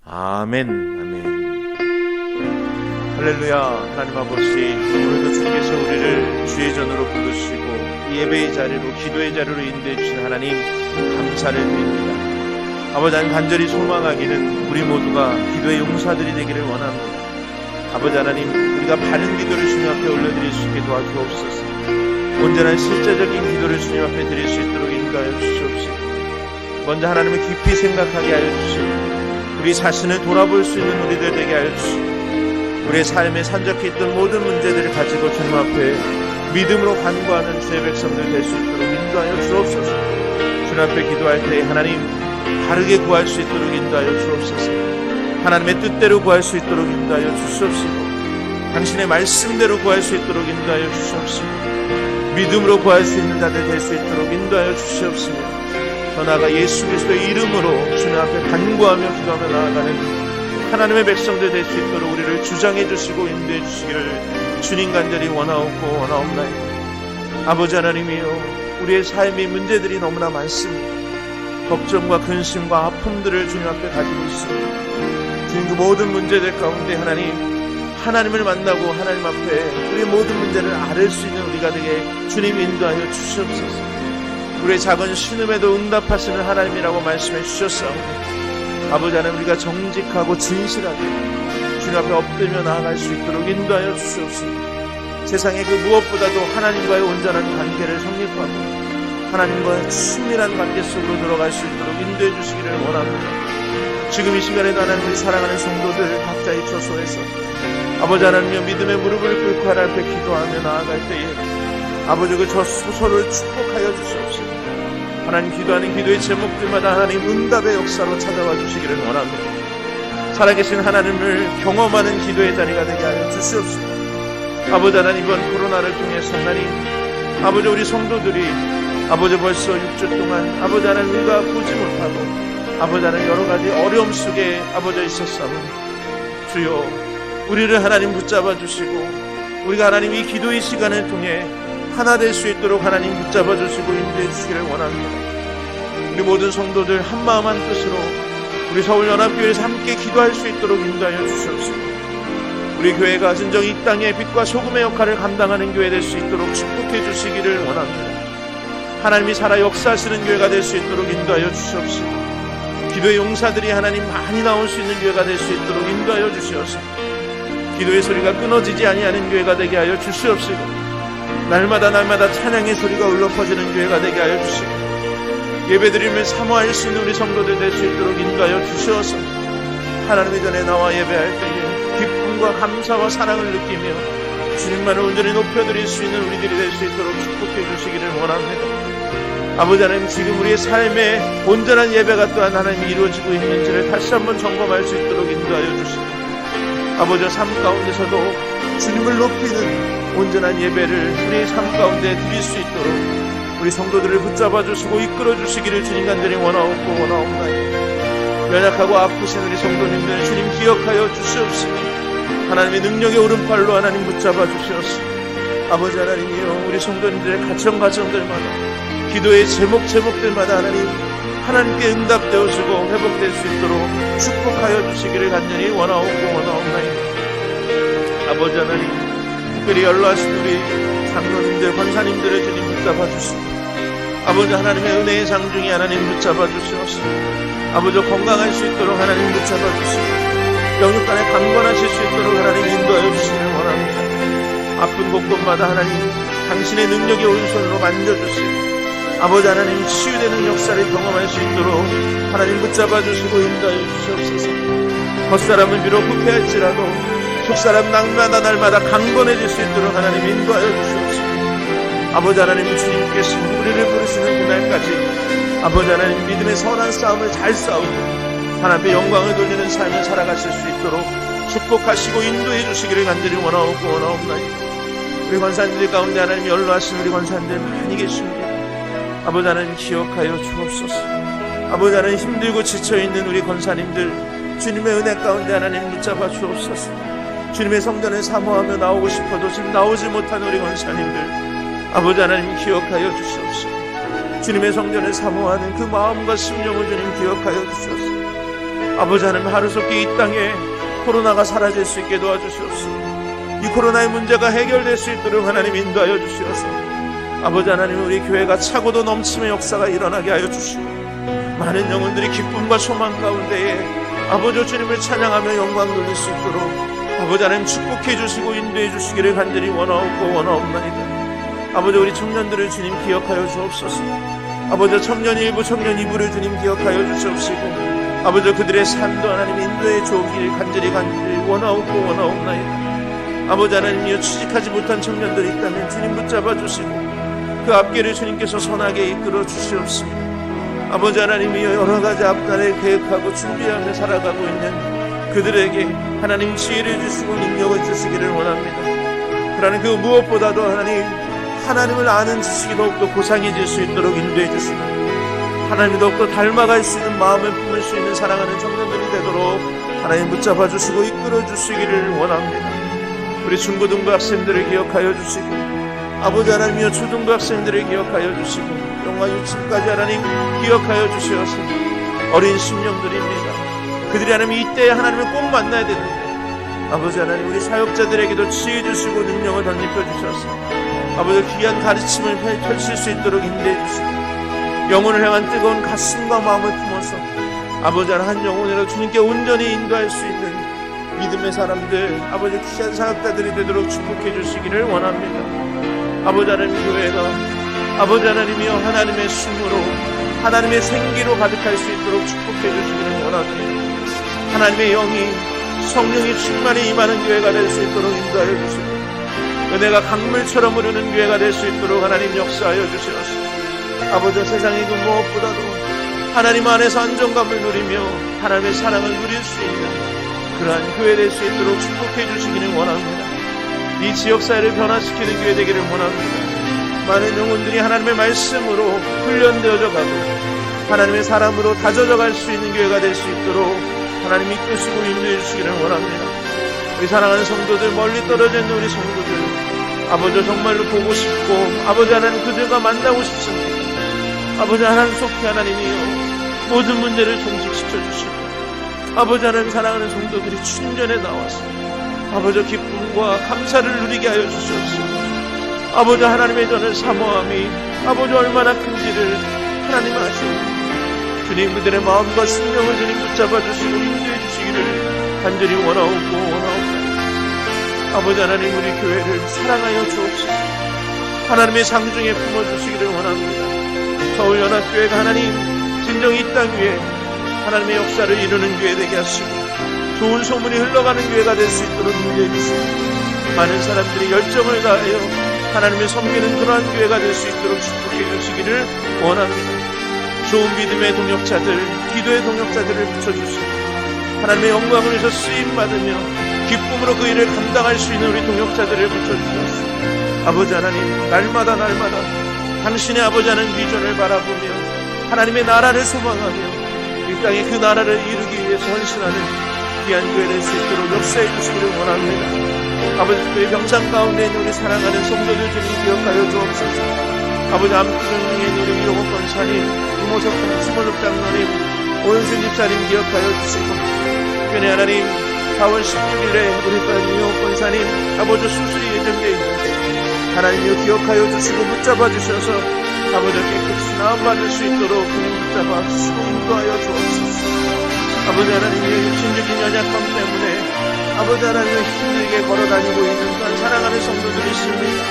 아멘. 아멘. 할렐루야. 하나님 아버지, 오늘도 주께서 우리를 주의 전으로 부르시고 이 예배의 자리로, 기도의 자리로 인도해 주신 하나님 감사를 드립니다. 아버지, 하나님 간절히 소망하기는 우리 모두가 기도의 용사들이 되기를 원합니다. 아버지 하나님, 우리가 바른 기도를 주님 앞에 올려드릴 수 있게 도와주옵소서. 온전한 실제적인 기도를 주님 앞에 드릴 수 있도록 인도하여 주시옵시고 먼저 하나님을 깊이 생각하게 하여 주시고 우리 자신을 돌아볼 수 있는 우리들 되게 하여 주시고 우리의 삶에 산적해 있던 모든 문제들을 가지고 주님 앞에 믿음으로 간구하는 주의 백성들 될 수 있도록 인도하여 주옵소서. 주님 앞에 기도할 때 하나님 바르게 구할 수 있도록 인도하여 주옵소서. 하나님의 뜻대로 구할 수 있도록 인도하여 주시옵시고 당신의 말씀대로 구할 수 있도록 인도하여 주시옵시고 믿음으로 구할 수 있는 자들 될 수 있도록 인도하여 주시옵시며 더 나아가 예수 그리스도의 이름으로 주님 앞에 간구하며 기도하며 나아가는 하나님의 백성들 될 수 있도록 우리를 주장해 주시고 인도해 주시기를 주님 간절히 원하옵나이다. 아버지 하나님이여, 우리의 삶의 문제들이 너무나 많습니다. 걱정과 근심과 아픔들을 주님 앞에 가지고 있습니다. 주님, 그 모든 문제들 가운데 하나님을 만나고 하나님 앞에 우리의 모든 문제를 앓을 수 있는 우리가 되게 주님 인도하여 주시옵소서. 우리의 작은 신음에도 응답하시는 하나님이라고 말씀해 주셨사오니 아버지 하나님, 우리가 정직하고 진실하게 주님 앞에 엎드려 나아갈 수 있도록 인도하여 주시옵소서. 세상의 그 무엇보다도 하나님과의 온전한 관계를 성립하고 하나님과의 친밀한 관계 속으로 들어갈 수 있도록 인도해 주시기를 원합니다. 지금 이 시간에도 하나님을 사랑하는 성도들 각자의 처소에서 아버지 하나님의 믿음의 무릎을 꿇고 하나님 앞에 기도하며 나아갈 때에 아버지 그 저 소설을 축복하여 주시옵소서. 하나님, 기도하는 기도의 제목들마다 하나님 응답의 역사로 찾아와 주시기를 원합니다. 살아계신 하나님을 경험하는 기도의 자리가 되게 하여 주시옵소서. 아버지 하나님, 이번 코로나를 통해서 하나님 아버지 우리 성도들이 아버지 벌써 6주 동안 아버지 하나님 우리가 보지 못하고 아버지 하나님 여러 가지 어려움 속에 아버지 있었사오니 주여, 우리를 하나님 붙잡아 주시고 우리가 하나님 이 기도의 시간을 통해 하나 될 수 있도록 하나님 붙잡아 주시고 인도해 주시기를 원합니다. 우리 모든 성도들 한마음 한뜻으로 우리 서울연합교회에서 함께 기도할 수 있도록 인도하여 주시옵소서. 우리 교회가 진정 이 땅의 빛과 소금의 역할을 감당하는 교회 될 수 있도록 축복해 주시기를 원합니다. 하나님이 살아 역사하시는 교회가 될 수 있도록 인도하여 주시옵소서. 기도의 용사들이 하나님 많이 나올 수 있는 교회가 될 수 있도록 인도하여 주시옵소서. 기도의 소리가 끊어지지 아니하는 교회가 되게 하여 주시옵소서. 날마다 찬양의 소리가 울려 퍼지는 교회가 되게 하여 주시고 예배드림을 사모할 수 있는 우리 성도들 될 수 있도록 인도하여 주시옵소서. 하나님의 전에 나와 예배할 때에 기쁨과 감사와 사랑을 느끼며 주님만을 온전히 높여드릴 수 있는 우리들이 될 수 있도록 축복해 주시기를 원합니다. 아버지 하나님, 지금 우리의 삶에 온전한 예배가 또한 하나님 이루어지고 있는지를 다시 한번 점검할 수 있도록 인도하여 주시고 아버지 삶 가운데서도 주님을 높이는 온전한 예배를 우리의 삶 가운데 드릴 수 있도록 우리 성도들을 붙잡아 주시고 이끌어 주시기를 주님 간절히 원하옵나이다. 연약하고 아프신 우리 성도님들 주님 기억하여 주시옵시고 하나님의 능력의 오른팔로 하나님 붙잡아 주시옵시고 아버지 하나님이여, 우리 성도님들의 가정들마다 기도의 제목들마다 하나님께 응답되어지고 회복될 수 있도록 축복하여 주시기를 간절히 원하옵나이다. 아버지 하나님, 특별히 연로하신 우리 장로님들, 권사님들을 주님 붙잡아 주시고 아버지 하나님의 은혜의 장중이 하나님 붙잡아 주시옵소서. 아버지 건강할 수 있도록 하나님 붙잡아 주시고 영육간에 강건하실 수 있도록 하나님 인도하여 주시기를 원합니다. 아픈 곳곳마다 하나님 당신의 능력의 오른손으로 만져주시고 아버지 하나님 치유되는 역사를 경험할 수 있도록 하나님 붙잡아 주시고 인도하여 주시옵소서. 겉사람은 비록 후패할지라도 속사람 날마다 강건해질 수 있도록 하나님 인도하여 주시옵소서. 아버지 하나님, 주님께서 우리를 부르시는 그날까지 아버지 하나님 믿음의 선한 싸움을 잘 싸우고 하나님의 영광을 돌리는 삶을 살아가실 수 있도록 축복하시고 인도해 주시기를 간절히 원하옵나이다. 우리 권사님들 가운데 하나님 연로하신 우리 권사님들 많이 계십니다. 아버지 하나님 기억하여 주옵소서. 아버지 하나님 힘들고 지쳐있는 우리 권사님들 주님의 은혜 가운데 하나님 붙잡아 주옵소서. 주님의 성전에 사모하며 나오고 싶어도 지금 나오지 못한 우리 권사님들 아버지 하나님 기억하여 주시옵소서. 주님의 성전에 사모하는 그 마음과 심령을 주님 기억하여 주시옵소서. 아버지 하나님 하루속히 이 땅에 코로나가 사라질 수 있게 도와주시옵소서. 이 코로나의 문제가 해결될 수 있도록 하나님 인도하여 주시옵소서. 아버지 하나님 우리 교회가 차고도 넘침의 역사가 일어나게 하여 주시고 많은 영혼들이 기쁨과 소망 가운데에 아버지 주님을 찬양하며 영광 돌릴 수 있도록 아버지 하나님 축복해 주시고 인도해 주시기를 간절히 원하옵나이다. 아버지 우리 청년들을 주님 기억하여 주옵소서. 아버지 청년 일부 청년 이부를 주님 기억하여 주시옵시고 아버지 그들의 삶도 하나님 인도해 주오기를 간절히 원하옵나이다. 아버지 하나님이여 취직하지 못한 청년들이 있다면 주님 붙잡아 주시고 그 앞길을 주님께서 선하게 이끌어 주시옵습니다. 아버지 하나님이여 여러 가지 앞날을 계획하고 준비하며 살아가고 있는 그들에게 하나님 지혜를 주시고 능력을 주시기를 원합니다. 그러나 그 무엇보다도 하나님을 아는 지식이 더욱더 고상해질 수 있도록 인도해 주시고 하나님이 더욱더 닮아갈 수 있는 마음을 품을 수 있는 사랑하는 청년들이 되도록 하나님 붙잡아 주시고 이끌어 주시기를 원합니다. 우리 중고등부 학생들을 기억하여 주시고 아버지 하나님이여 초등부 학생들을 기억하여 주시고 영아 유치까지 하나님 기억하여 주시어서 어린 심령들입니다. 그들이 하나님 이때에 하나님을 꼭 만나야 되는데 아버지 하나님 우리 사역자들에게도 치유 주시고 능력을 덧입혀 주셔서 아버지 귀한 가르침을 펼칠 수 있도록 인도해 주시고 영혼을 향한 뜨거운 가슴과 마음을 품어서 아버지 하나님 한 영혼으로 주님께 온전히 인도할 수 있는 믿음의 사람들 아버지 귀한 사역자들이 되도록 축복해 주시기를 원합니다. 아버지 하나님 교회가 아버지 하나님이여 하나님의 숨으로 하나님의 생기로 가득할 수 있도록 축복해 주시기를 원합니다. 하나님의 영이 성령이 충만히 임하는 교회가 될 수 있도록 인도하여 주시고 은혜가 강물처럼 흐르는 교회가 될 수 있도록 하나님 역사하여 주시옵소서. 아버지 세상의 그 무엇보다도 하나님 안에서 안정감을 누리며 하나님의 사랑을 누릴 수 있는 그러한 교회 될 수 있도록 축복해 주시기를 원합니다. 이 지역사회를 변화시키는 교회 되기를 원합니다. 많은 영혼들이 하나님의 말씀으로 훈련되어져 가고 하나님의 사람으로 다져져 갈 수 있는 교회가 될 수 있도록 하나님 이끄시고 인도해 주시기를 원합니다. 우리 사랑하는 성도들 멀리 떨어져 있는 우리 성도들 아버지 정말로 보고 싶고 아버지 하나님 그들과 만나고 싶습니다. 아버지 하나님 속히 하나님이여 모든 문제를 종식시켜 주시고 아버지 하나님 사랑하는 성도들이 춘전에 나와서 아버지 기쁨과 감사를 누리게 하여 주시옵소서. 아버지 하나님의 전을 사모함이 아버지 얼마나 큰지를 하나님 아시고 주님 그들의 마음과 심령을 주님 붙잡아 주시고 인도해 주시기를 간절히 원하옵고 아버지 하나님 우리 교회를 사랑하여 주옵소서. 하나님의 상중에 품어주시기를 원합니다. 서울연합교회가 하나님 진정 이 땅 위에 하나님의 역사를 이루는 교회 되게 하시고 좋은 소문이 흘러가는 교회가 될 수 있도록 인도해 주시고 많은 사람들이 열정을 다하여 하나님을 섬기는 그러한 교회가 될 수 있도록 축복해 주시기를 원합니다. 좋은 믿음의 동역자들, 기도의 동역자들을 붙여주시고 하나님의 영광을 위해서 쓰임받으며 기쁨으로 그 일을 감당할 수 있는 우리 동역자들을 붙여주셨습니다. 아버지 하나님 날마다 당신의 아버지 하나님 비전을 바라보며 하나님의 나라를 소망하며 이 땅에 그 나라를 이루기 위해서 헌신하는 귀한 교회 될 수 있도록 역사해 주시기를 원합니다. 아버지 특별히 병상 가운데 있는 우리 사랑하는 성도들 주님 기억하여 주옵소서. 아버지 암투병 중에 있는 우리 이용호 권사님 수모석 장로님 오은순 집사님 기억하여 주시고 특별히 하나님 4월 16일에 우리 이용호 권사님 아버지 수술이 예정되어 있는데 하나님이 기억하여 주시고 붙잡아 주셔서 아버지 깨끗이 나음받을 수 있도록 주님 붙잡아 주시고 인도하여 주옵소서. 아버지 하나님의 육신적인 연약함 때문에 아버지 하나님의 힘들게 걸어다니고 있는 그런 사랑하는 성도들이 있습니다.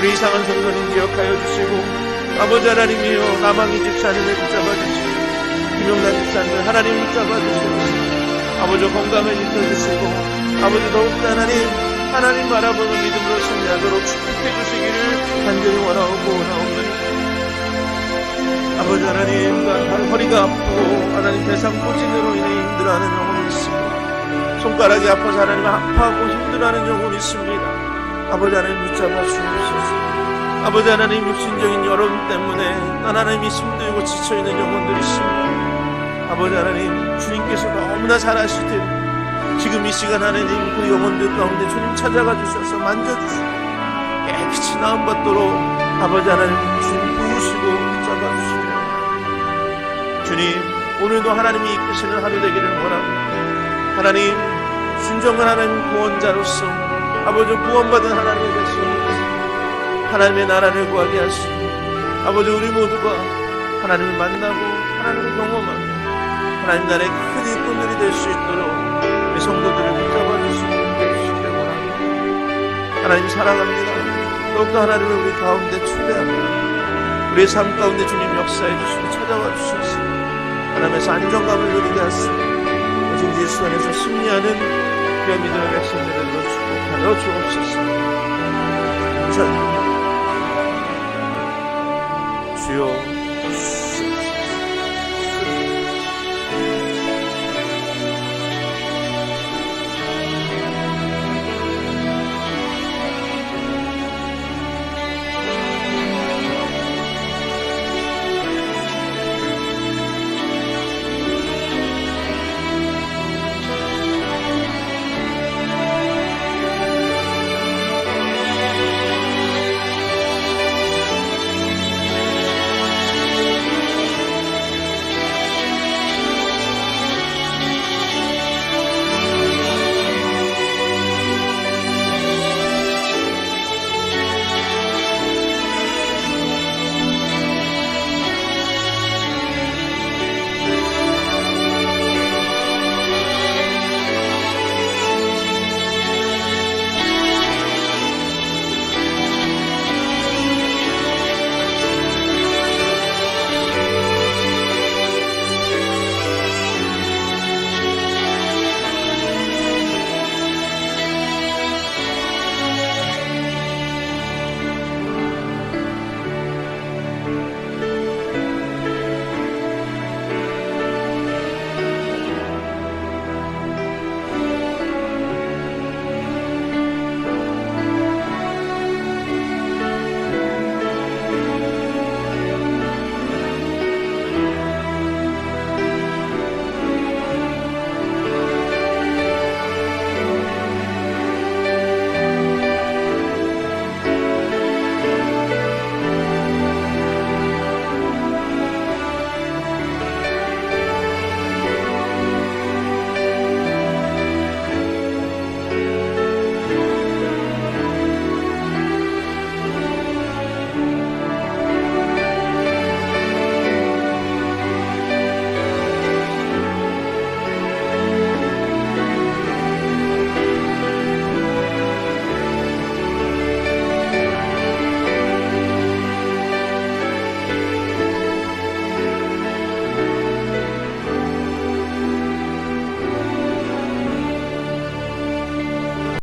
우리 이상한 성도님 기억하여 주시고 아버지 하나님이여 남항이 집사님을 붙잡아 주시고 김용란 집사님을 하나님 붙잡아 주시고 아버지 건강을 지켜주시고 아버지 더욱더 하나님 바라보는 믿음으로 승리하도록 축복해 주시기를 간절히 원하옵나이다. 아버지 하나님 허리가 아프고 하나님 대상포진으로 인해 힘들어하는 영혼이 있습니다. 손가락이 아파서 하나님 아파하고 힘들어하는 영혼이 있습니다. 아버지 하나님 붙잡아 주옵소서. 아버지 하나님, 육신적인 여러분 때문에 하나님이 힘들고 지쳐있는 영혼들이 있습니다. 아버지 하나님, 주님께서 너무나 잘 아시듯 지금 이 시간 하나님 그 영혼들 가운데 주님 찾아가 주셔서 만져주시고 깨끗이 나음받도록 아버지 하나님 주님 부으시고 붙잡아 주시기를 원합니다. 주님, 오늘도 하나님이 이끄시는 하루 되기를 원합니다. 하나님, 순정한 하나님 구원자로서 아버지 구원받은 하나님의 백성으로서 하나님의 나라를 구하게 하시고 아버지 우리 모두가 하나님을 만나고 하나님을 경험하며 하나님 나라의 큰 일꾼들이 될 수 있도록 우리 성도들을 붙잡아 주시고 해주시기를 원합니다. 하나님 사랑합니다. 더욱더 하나님을 우리 가운데 초대합니다. 우리의 삶 가운데 주님 역사해 주시고 찾아와 주셔서 하나님에서 안정감을 누리게 하시고 오직 예수 안에서 승리하는 그런 믿음의 백성들을 이루어 주옵소서. 감사합니다. 주여,